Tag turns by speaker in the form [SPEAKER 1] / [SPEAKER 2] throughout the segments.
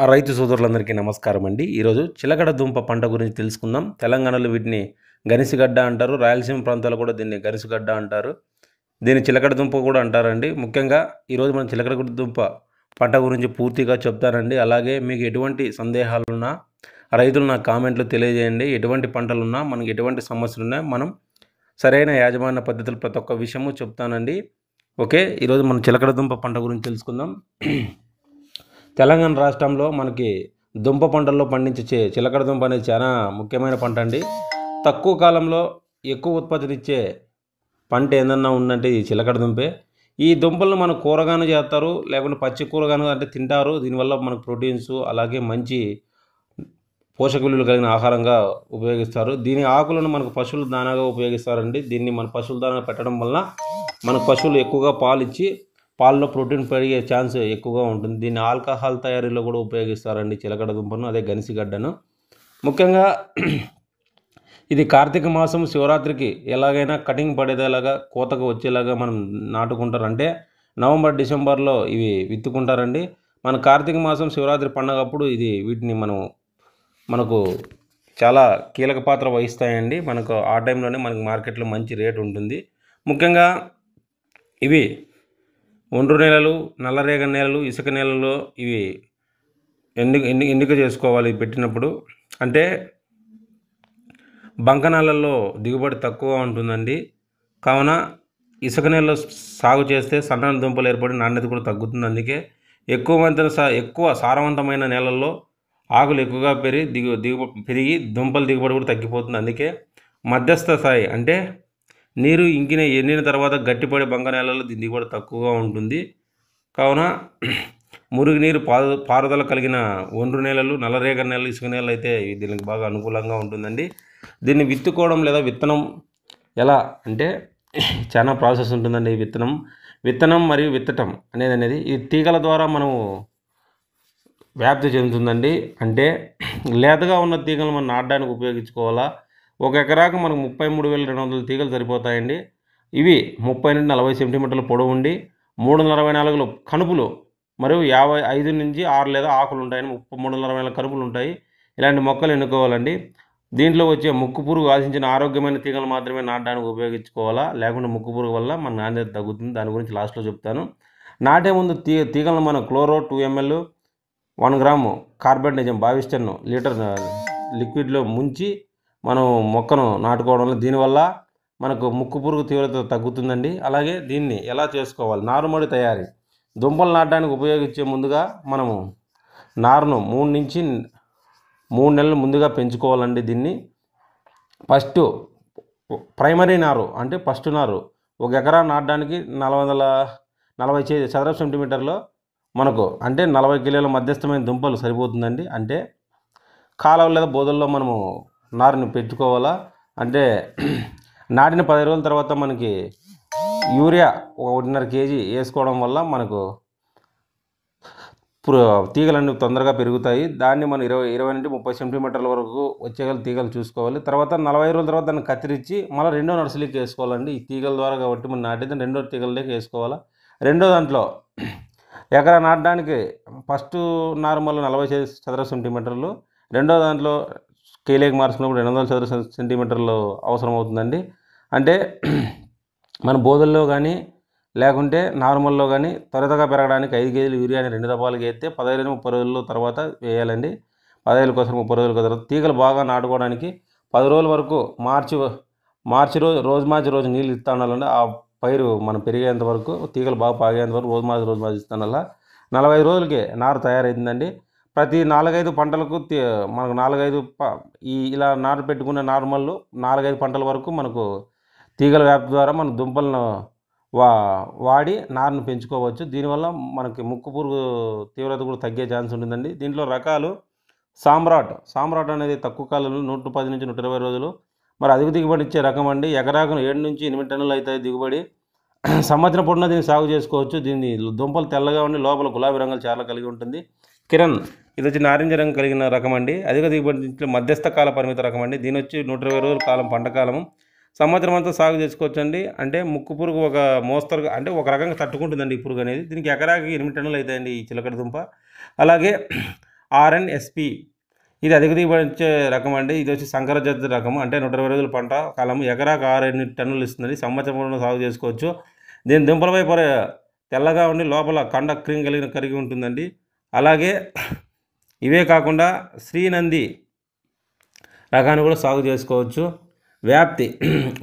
[SPEAKER 1] రైతు సోదరులందరికీ నమస్కారం అండి. ఈరోజు చిలకడ దుంప పంట గురించి తెలుసుకుందాం. తెలంగాణలో వీటిని గనిసిగడ్డ అంటారు. రాయలసీమ ప్రాంతాల్లో కూడా దీన్ని గనిసిగడ్డ అంటారు. దీన్ని చిలకడ దుంప కూడా అంటారండి. ముఖ్యంగా ఈరోజు మనం చిలకడ దుంప పంట గురించి పూర్తిగా చెప్తానండి. అలాగే మీకు ఎటువంటి సందేహాలున్నా రైతులు నాకు కామెంట్లో తెలియజేయండి. ఎటువంటి పంటలున్నా మనకి ఎటువంటి సమస్యలున్నా మనం సరైన యాజమాన్య పద్ధతులు ప్రతి ఒక్క విషయము చెప్తానండి. ఓకే, ఈరోజు మనం చిలకడ దుంప పంట గురించి తెలుసుకుందాం. తెలంగాణ రాష్ట్రంలో మనకి దుంప పంటల్లో పండించే చిలకడ దుంప అనేది చాలా ముఖ్యమైన పంట అండి. తక్కువ కాలంలో ఎక్కువ ఉత్పత్తినిచ్చే పంట ఏదన్నా ఉందంటే ఈ చిలకడ దుంపే. ఈ దుంపలను మనం కూరగాను చేస్తారు, లేకుంటే పచ్చి కూరగాను అంటే తింటారు. దీనివల్ల మనకు ప్రోటీన్స్ అలాగే మంచి పోషక విలువలు కలిగిన ఆహారంగా ఉపయోగిస్తారు. దీని ఆకులను మనకు పశువుల దానాగా ఉపయోగిస్తారండి. దీన్ని మన పశువుల దానా పెట్టడం వల్ల మనకు పశువులు ఎక్కువగా పాలు ఇచ్చి పాలలో ప్రోటీన్ పెరిగే ఛాన్స్ ఎక్కువగా ఉంటుంది. దీన్ని ఆల్కహాల్ తయారీలో కూడా ఉపయోగిస్తారండి చిలకడ దుంపను, అదే గనిసిగడ్డను. ముఖ్యంగా ఇది కార్తీక మాసం శివరాత్రికి ఎలాగైనా కటింగ్ పడేదేలాగా కోతకు వచ్చేలాగా మనం నాటుకుంటారు. అంటే నవంబర్ డిసెంబర్లో ఇవి విత్తుకుంటారండి. మన కార్తీక మాసం శివరాత్రి పండగప్పుడు వీటిని మనకు చాలా కీలక పాత్ర వహిస్తాయండి. మనకు ఆ టైంలోనే మనకు మార్కెట్లో మంచి రేటు ఉంటుంది. ముఖ్యంగా ఇవి ఒండ్రు నేలలు, నల్లరేగడి నేలలు, ఇసుక నేలల్లో ఇవి ఎన్నిక చేసుకోవాలి పెట్టినప్పుడు. అంటే బంక నేలల్లో దిగుబడి తక్కువ ఉంటుందండి. కావున ఇసుక నేలలో సాగు చేస్తే సన్న దుంపలు ఏర్పడి నాణ్యత కూడా తగ్గుతుంది. అందుకే ఎక్కువ సారవంతమైన నేలల్లో ఆకులు ఎక్కువగా పెరిగి దుంపల దిగుబడి కూడా తగ్గిపోతుంది. అందుకే మధ్యస్థ స్థాయి అంటే నీరు ఎండిన తర్వాత గట్టిపడే బంక నేలలో దీని దిగుబడి తక్కువగా ఉంటుంది. కావున మురుగునీరు పారుదల కలిగిన ఒండ్రు నేలలు, నల్లరేగడి నేలలు, ఇసుక నేలలు అయితే దీనికి బాగా అనుకూలంగా ఉంటుందండి. దీన్ని విత్తుకోవడం లేదా విత్తనం ఎలా అంటే చాలా ప్రాసెస్ ఉంటుందండి. విత్తనం మరియు విత్తటం అనేది ఈ తీగల ద్వారా మనము వ్యాప్తి చెందుతుందండి. అంటే లేతగా ఉన్న తీగలు మనం నాటడానికి ఉపయోగించుకోవాలా. ఒక ఎకరాకు మనకు 33,200 తీగలు సరిపోతాయండి. ఇవి 30 నుండి 40 సెంటీమీటర్ల పొడవు ఉండి 344 కనుపులు మరియు 55 నుంచి 6 లేదా ఆకులు ఉంటాయని 344 కనుపులు ఉంటాయి. ఇలాంటి మొక్కలు ఎన్నుకోవాలండి. దీంట్లో వచ్చే ముక్కు పురుగు ఆశించిన ఆరోగ్యమైన తీగలు మాత్రమే నాటడానికి ఉపయోగించుకోవాలా. లేకుంటే ముక్కు పురుగు వల్ల మన నాణ్యత తగ్గుతుంది. దాని గురించి లాస్ట్లో చెప్తాను. నాటే ముందు తీగలను మనం chloro 2 ml 1 gram కార్బెండజం Bavistin litre లిక్విడ్లో ముంచి మనం మొక్కను నాటుకోవడం వల్ల దీనివల్ల మనకు ముక్కు పురుగు తీవ్రత తగ్గుతుందండి. అలాగే దీన్ని ఎలా చేసుకోవాలి? నారుమడి తయారీ. దుంపలు నాటడానికి ఉపయోగించే ముందుగా మనము నారును 3 నుంచి 3 నెలలు ముందుగా పెంచుకోవాలండి. దీన్ని ఫస్ట్ ప్రైమరీ నారు అంటే ఫస్ట్ నారు ఒక ఎకరా నాటడానికి 440 చదరపు సెంటీమీటర్లో మనకు అంటే 40 కిలోల మధ్యస్థమైన దుంపలు సరిపోతుందండి. అంటే కాలువ లేదా బోధల్లో మనము నారుని పెంచుకోవాలా. అంటే నాటిన 10 రోజుల తర్వాత మనకి యూరియా 1.5 kg వేసుకోవడం వల్ల మనకు తీగలన్నీ తొందరగా పెరుగుతాయి. దాన్ని మనం 20 నుండి 30 సెంటీమీటర్ల వరకు వచ్చేగల తీగలు చూసుకోవాలి. తర్వాత 45 రోజుల తర్వాత దాన్ని కత్తిరించి మళ్ళీ రెండో నర్సరీకి వేసుకోవాలండి. ఈ తీగల ద్వారా కాబట్టి మనం నాటితే రెండో తీగలలోకి వేసుకోవాలా. రెండో దాంట్లో ఎకరా నాటడానికి ఫస్ట్ నార్మల్ 40 చదరపు సెంటీమీటర్లు, రెండో దాంట్లో స్కేలేకి మార్చుకున్నప్పుడు 200 చదరపు సెంటీమీటర్లు అవసరం అవుతుందండి. అంటే మన బోధల్లో కానీ లేకుంటే నార్మల్లో కానీ త్వరగా పెరగడానికి 5 kg యూరియాని 2 దఫాలుగా వేస్తే 15-30 రోజుల తర్వాత వేయాలండి. 15 కోసం 30 రోజుల తర్వాత తీగలు బాగా నాటుకోవడానికి 10 రోజుల వరకు మార్చి రోజు నీళ్ళు ఇస్తూ ఉండాలండి. ఆ పైరు మనం పెరిగేంత వరకు తీగలు బాగా పాగేంత వరకు రోజు మార్చి ఇస్తాను. 45 రోజులకి నారు తయారైందండి. ప్రతి 4-5 పంటలకు మనకు 4-5 ఇలా నారు పెట్టుకున్న నార్మల్ 4-5 పంటల వరకు మనకు తీగల వ్యాప్తి ద్వారా మన దుంపలను వాడి నారును పెంచుకోవచ్చు. దీనివల్ల మనకి ముక్కు పురుగు తీవ్రత కూడా తగ్గే ఛాన్స్ ఉంటుందండి. దీంట్లో రకాలు సామ్రాట్ అనేది తక్కువ కాలంలో 110 నుంచి 120 రోజులు మరి అధిక దిగుబడి ఇచ్చే రకం అండి. ఎకరాకు 7 నుంచి 8 టన్నులు అవుతాయి దిగుబడి. సంవత్సరం పొడిన దీన్ని సాగు చేసుకోవచ్చు. దీన్ని దుంపలు తెల్లగా ఉండి లోపల గులాబీ రంగులు చాలా కలిగి ఉంటుంది. కిరణ్ ఇది వచ్చి నారింజ రంగు కలిగిన రకం అండి. అధిక దిగుబడి మధ్యస్థ కాల పరిమిత రకం అండి. దీని వచ్చి 120 రోజుల కాలం పంట కాలము. సంవత్సరం అంతా సాగు చేసుకోవచ్చండి. అంటే ముక్కు పురుగు ఒక మోస్తరుగా అంటే ఒక రకంగా తట్టుకుంటుందండి ఈ పురుగు అనేది. దీనికి ఎకరాకి 8 టన్నులు అవుతాయండి ఈ చిలకడ దుంప. అలాగే RNSP. ఇది అధిక దిగుబడి ఇచ్చే రకం అండి. ఇది వచ్చి సంకర జాతి రకం, అంటే 120 రోజుల పంట కాలం, ఎకరాకు 6-8 టన్నులు ఇస్తుంది. సంవత్సరం సాగు చేసుకోవచ్చు. దీని దుంపలపై తెల్లగా ఉండి లోపల కండ క్రీమ్ కలిగి ఉంటుందండి. అలాగే ఇవే కాకుండా శ్రీనంది రకాన్ని కూడా సాగు చేసుకోవచ్చు. వ్యాప్తి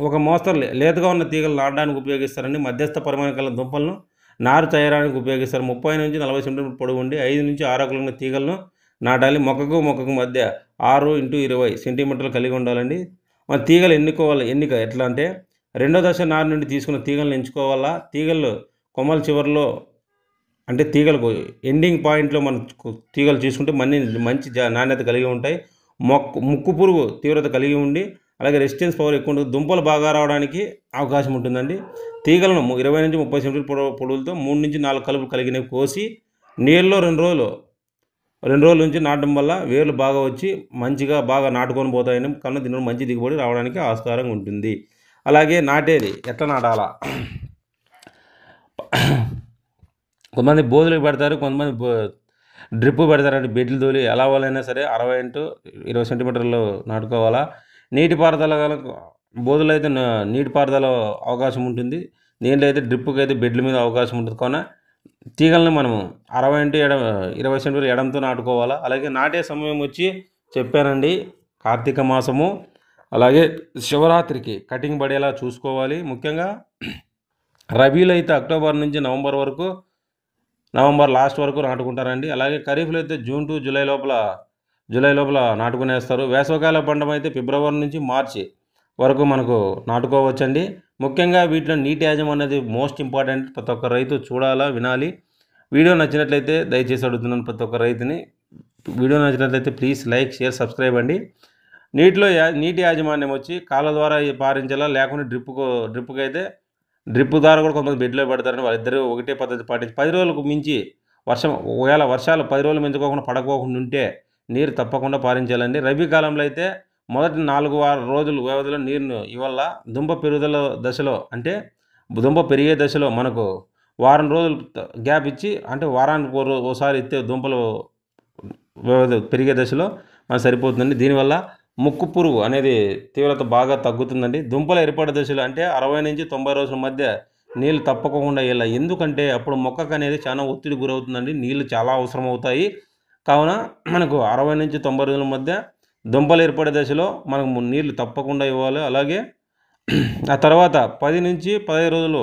[SPEAKER 1] ఒక మోస్తరు లేతగా ఉన్న తీగలు నాటడానికి ఉపయోగిస్తారండి. మధ్యస్థ పరిమాణం గల దుంపలను నారు తయారానికి ఉపయోగిస్తారు. 30 నుంచి 40 సెంటీమీటర్ పొడవు ఉండి 5 నుంచి 6 ఆకులు ఉన్న తీగలను నాటాలి. మొక్కకు మధ్య 6 x 20 సెంటీమీటర్లు కలిగి ఉండాలండి. మన తీగలు ఎన్నిక ఎట్లా అంటే, రెండో దశ నారు నుండి తీసుకున్న తీగలను ఎంచుకోవాలా. తీగలు కొమ్మల చివరిలో, అంటే తీగలకు ఎండింగ్ పాయింట్లో మనం తీగలు తీసుకుంటే మంచి నాణ్యత కలిగి ఉంటాయి. ముక్కు పురుగు తీవ్రత కలిగి ఉండి అలాగే రెసిస్టెన్స్ పవర్ ఎక్కువ ఉంటుంది. దుంపలు బాగా రావడానికి అవకాశం ఉంటుందండి. తీగలను 20 నుంచి 30 సెంటీమీటర్ పొడవులతో 3 నుంచి 4 కలుపులు కలిగినవి కోసి నీళ్ళలో 2 రోజుల నుంచి నాటడం వల్ల వేర్లు బాగా వచ్చి మంచిగా బాగా నాటుకొని పోతాయని, కన్నా దీనిలో మంచి దిగుబడి రావడానికి ఆస్కారంగా ఉంటుంది. అలాగే నాటేది ఎట్లా నాటాలా, కొంతమంది బోధులకు పెడతారు, కొంతమంది డ్రిప్ పెడతారంటే బెడ్లు తోలి ఎలా వాళ్ళైనా సరే 60 x 20 సెంటీమీటర్లు నాటుకోవాలా. నీటిపారుదల బోధులు అయితే నీటిపారుదల అవకాశం ఉంటుంది. దీంట్లో అయితే డ్రిప్కి అయితే బెడ్ల మీద అవకాశం ఉంటుంది. కావున తీగలను మనం 60 x 20 సెంటీమీటర్లు ఎడంతో నాటుకోవాలా. అలాగే నాటే సమయం వచ్చి చెప్పానండి, కార్తీక మాసము అలాగే శివరాత్రికి కటింగ్ పడేలా చూసుకోవాలి. ముఖ్యంగా రబీలో అయితే అక్టోబర్ నుంచి నవంబర్ లాస్ట్ వరకు నాటుకుంటారండి. అలాగే ఖరీఫ్లో అయితే జూన్ టు జూలై లోపల నాటుకునేస్తారు. వేసవకాల పంట అయితే ఫిబ్రవరి నుంచి మార్చి వరకు మనకు నాటుకోవచ్చండి. ముఖ్యంగా వీటిలో నీటి యాజమాన్యం అనేది మోస్ట్ ఇంపార్టెంట్. ప్రతి ఒక్క రైతు చూడాలా, వినాలి. వీడియో నచ్చినట్లయితే దయచేసి అడుగుతున్నాను ప్రతి ఒక్క రైతుని, వీడియో నచ్చినట్లయితే ప్లీజ్ లైక్, షేర్, సబ్స్క్రైబ్ అండి. నీటి యాజమాన్యం వచ్చి కాళ్ళ ద్వారా పారించాలా, లేకుండా డ్రిప్కి అయితే డ్రిప్ ద్వారా కూడా కొంతమంది బెడ్లో పెడతారని వాళ్ళిద్దరూ ఒకటే పద్ధతి పాటించి 10 రోజులకు మించి ఒకవేళ వర్షాలు 10 రోజులు మించుకోకుండా పడకోకుండా ఉంటే నీరు తప్పకుండా పారించాలండి. రబీ కాలంలో అయితే మొదటి 4 రోజుల వ్యవధిలో నీరును ఇవ్వాల. దుంప పెరుగుదల దశలో, అంటే దుంప పెరిగే దశలో మనకు వారం రోజులు గ్యాప్ ఇచ్చి, అంటే వారానికి ఓసారి ఇస్తే దుంపలు పెరిగే దశలో మనకు సరిపోతుందండి. దీనివల్ల ముక్కు పురుగు అనేది తీవ్రత బాగా తగ్గుతుందండి. దుంపల ఏర్పడే దశలో, అంటే 60 నుంచి 90 రోజుల మధ్య నీళ్ళు తప్పకుండా ఇలా, ఎందుకంటే అప్పుడు మొక్కకు అనేది చాలా ఒత్తిడి గురవుతుందండి. నీళ్ళు చాలా అవసరం అవుతాయి. కావున మనకు 60 నుంచి 90 రోజుల మధ్య దుంపలు ఏర్పడే దశలో మనకు నీళ్లు తప్పకుండా ఇవ్వాలి. అలాగే ఆ తర్వాత 10 నుంచి 15 రోజులు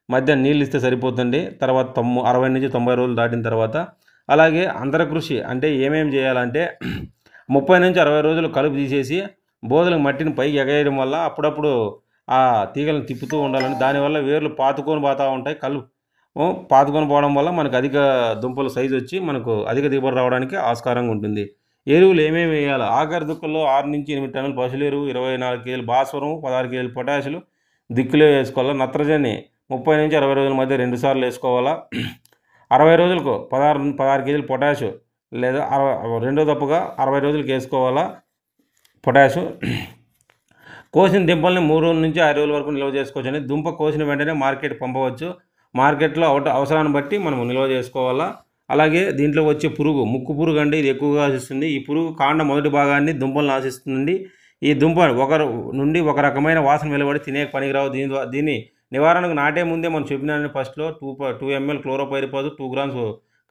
[SPEAKER 1] మధ్య నీళ్ళు ఇస్తే సరిపోతుంది. తర్వాత 60 నుంచి 90 రోజులు దాటిన తర్వాత అలాగే అంతరకృషి అంటే ఏమేమి చేయాలంటే 30 నుంచి 60 రోజులు కలుపు తీసేసి బోధలకు మట్టిని పైకి ఎగేయడం వల్ల అప్పుడప్పుడు ఆ తీగలను తిప్పుతూ ఉండాలని, దానివల్ల వేర్లు పాతుకొని పోతూ ఉంటాయి. పాతుకొని పోవడం వల్ల మనకు అధిక దుంపల సైజు వచ్చి మనకు అధిక దిగుబడి రావడానికి ఆస్కారంగా ఉంటుంది. ఎరువులు ఏమేమి వేయాలి, ఆఖరి దుక్కుల్లో 6 నుంచి 8 టన్నుల పశువుల ఎరువు, 24 కేజీలు భాస్వరం, 16 కేజీలు పొటాషులు దిక్కులో వేసుకోవాలా. నత్రజని 30 నుంచి 60 రోజుల మధ్య 2 సార్లు వేసుకోవాలా. 60 రోజులకు 16 కేజీలు పొటాషు, లేదా రెండో తప్పుగా 60 రోజులకు వేసుకోవాలా పొటాషు. కోసిన దుంపల్ని 3 రోజుల నుంచి 6 రోజుల వరకు నిల్వ చేసుకోవచ్చండి. దుంప కోసిన వెంటనే మార్కెట్ పంపవచ్చు. మార్కెట్లో అవసరాన్ని బట్టి మనం నిల్వ చేసుకోవాలా. అలాగే దీంట్లో వచ్చే పురుగు, ముక్కు పురుగు అండి, ఇది ఎక్కువగా ఆశిస్తుంది. ఈ పురుగు కాండ మొదటి భాగాన్ని దుంపలను ఆశిస్తుందండి. ఈ దుంప ఒక రకమైన వాసన వెలువడి తినే పనికిరావు. దీని నివారణకు నాటే ముందే మనం చెప్పిన ఫస్ట్లో 2 ml క్లోరోపైరిఫాస్, 2 grams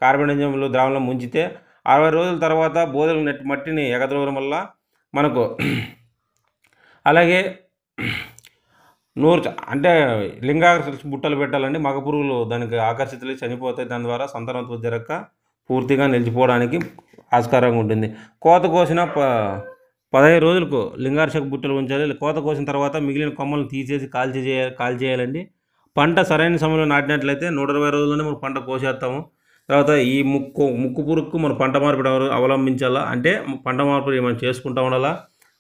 [SPEAKER 1] కార్బెండజోల్ ద్రావణంలో ముంచితే 60 రోజుల తర్వాత బోధలు మట్టిని ఎగదవడం వల్ల మనకు, అలాగే అంటే లింగాకర్ష బుట్టలు పెట్టాలండి. మగ పురుగులు దానికి ఆకర్షితులై చనిపోతాయి. దాని ద్వారా సంతానోత్పత్తి జరగక పూర్తిగా నిలిచిపోవడానికి ఆస్కారంగా ఉంటుంది. కోత కోసిన 15 రోజులకు లింగాకర్షక బుట్టలు ఉంచాలి. కోత కోసిన తర్వాత మిగిలిన కొమ్మలను తీసేసి కాల్చేయాలండి. పంట సరైన సమయంలో నాటినట్లయితే 120 రోజుల్లోనే మనం పంట కోసేస్తాము. తర్వాత ఈ ముక్కు పురుగుకు మనం పంట మార్పిడి అవలంబించాలా, అంటే పంట మార్పిడి మనం చేసుకుంటూ ఉండాలా.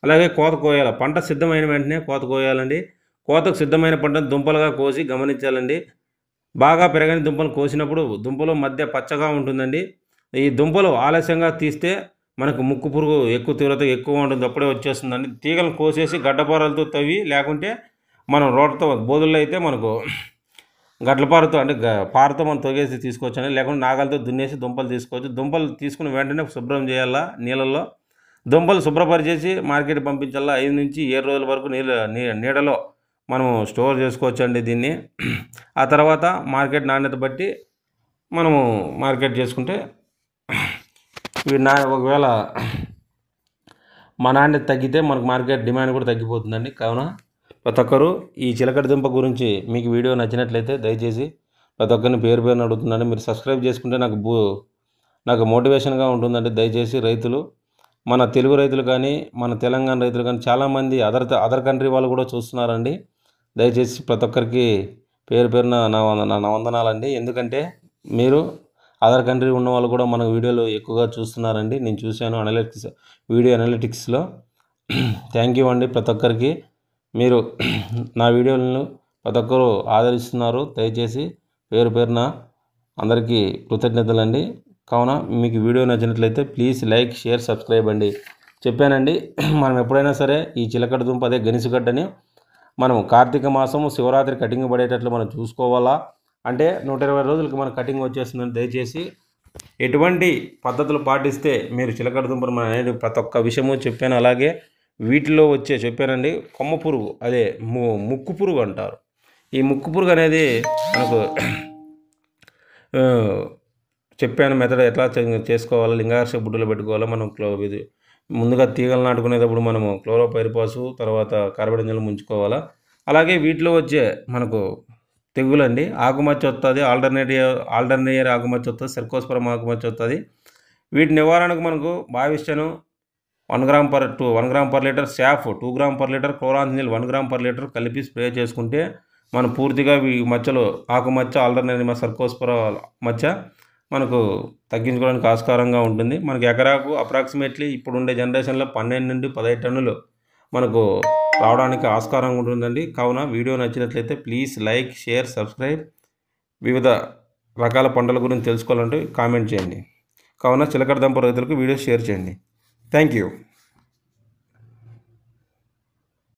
[SPEAKER 1] అలాగే కోత కోయాలి. పంట సిద్ధమైన వెంటనే కోత కోయాలండి. కోతకు సిద్ధమైన పంటను దుంపలుగా కోసి గమనించాలండి. బాగా పెరగని దుంపలు కోసినప్పుడు దుంపలు మధ్య పచ్చగా ఉంటుందండి. ఈ దుంపలు ఆలస్యంగా తీస్తే మనకు ముక్కు పురుగు తీవ్రత ఎక్కువ ఉంటుంది, అప్పుడే వచ్చేస్తుందండి. తీగలను కోసేసి గడ్డపారలతో తవ్వి, లేకుంటే మనం రోడ్తో బోధుల్లో అయితే మనకు గట్లపారతో అంటే పారతో మనం తొగేసి తీసుకోవచ్చండి, లేకుంటే నాగలతో దున్నేసి దుంపలు తీసుకోవచ్చు. దుంపలు తీసుకుని వెంటనే శుభ్రం చేయాలా నీళ్ళల్లో. దుంపలు శుభ్రపరిచేసి మార్కెట్ పంపించాలా. 5 నుంచి 7 రోజుల వరకు నీడలో మనం స్టోర్ చేసుకోవచ్చండి దీన్ని. ఆ తర్వాత మార్కెట్ నాణ్యత బట్టి మనము మార్కెట్ చేసుకుంటే ఇవి ఒకవేళ మా నాణ్యత తగ్గితే మనకు మార్కెట్ డిమాండ్ కూడా తగ్గిపోతుందండి. కావున ప్రతి ఒక్కరు ఈ చిలకడ దుంప గురించి మీకు వీడియో నచ్చినట్లయితే దయచేసి ప్రతి ఒక్కరిని పేరు పేరుని అడుగుతుందండి. మీరు సబ్స్క్రైబ్ చేసుకుంటే నాకు మోటివేషన్గా ఉంటుందండి. దయచేసి రైతులు, మన తెలుగు రైతులు కానీ మన తెలంగాణ రైతులు కానీ చాలామంది అదర్ కంట్రీ వాళ్ళు కూడా చూస్తున్నారండి. దయచేసి ప్రతి ఒక్కరికి పేరు పేరున నా వందనాలండి. ఎందుకంటే మీరు అదర్ కంట్రీ ఉన్న వాళ్ళు కూడా మన వీడియోలు ఎక్కువగా చూస్తున్నారండి. నేను చూశాను వీడియో అనలిటిక్స్లో. థ్యాంక్ యూ అండి ప్రతి ఒక్కరికి. మీరు నా వీడియోలను ప్రతి ఒక్కరు ఆదరిస్తున్నారు. దయచేసి పేరు పేరున అందరికీ కృతజ్ఞతలండి. కావున మీకు వీడియో నచ్చినట్లయితే ప్లీజ్ లైక్, షేర్, సబ్స్క్రైబ్ అండి. చెప్పానండి, మనం ఎప్పుడైనా సరే ఈ చిలకడ దుంప అదే గనిసిగడ్డని మనం కార్తీక మాసము శివరాత్రి కటింగ్ పడేటట్లు మనం చూసుకోవాలా. అంటే 120 రోజులకి మన కటింగ్ వచ్చేస్తుందని దయచేసి ఎటువంటి పద్ధతులు పాటిస్తే మీరు చిలకడ దుంపను మన అనేది ప్రతి ఒక్క విషయము చెప్పాను. అలాగే వీటిలో చెప్పానండి, కొమ్మ పురుగు, అదే ముక్కు పురుగు అంటారు. ఈ ముక్కు పురుగు అనేది మనకు చెప్పాను మెథడ్ ఎట్లా చేసుకోవాలో. లింగాకర్షక బుడ్డలు పెట్టుకోవాలో. మనం ముందుగా తీగలు నాటుకునేటప్పుడు మనము క్లోరోపైరిపాసు, తర్వాత కార్బనిజంలు ముంచుకోవాలా. అలాగే వీటిలో మనకు తెగులండి, ఆకుమచ్చ వస్తుంది, ఆల్టర్నేరియర్ ఆకుమచ్చ వస్తుంది, సెర్కోస్పరం ఆకుమచ్చ వస్తుంది. వీటి నివారణకు మనకు బావిస్టను 1 గ్రామ్ పర్ లీటర్, శాఫ్ 2 గ్రామ్ పర్ లీటర్, క్లోరాంథినిల్ 1 గ్రామ్ పర్ లీటర్ కలిపి స్ప్రే చేసుకుంటే మనం పూర్తిగా ఈ మచ్చలు, ఆకుమచ్చ, ఆల్టర్నేరియర్ సెర్కోస్పర మచ్చ మనకు తగ్గించుకోవడానికి ఆస్కారంగా ఉంటుంది. మనకి ఎకరాకు అప్రాక్సిమేట్లీ ఇప్పుడు ఉండే జనరేషన్లో 12 నుండి 15 టన్నులు మనకు రావడానికి ఆస్కారంగా ఉంటుందండి. కావున వీడియో నచ్చినట్లయితే ప్లీజ్ లైక్, షేర్, సబ్స్క్రైబ్. వివిధ రకాల పంటల గురించి తెలుసుకోవాలంటే కామెంట్ చేయండి. కావున చిలకడ దుంప రైతులకు వీడియో షేర్ చేయండి. Thank you.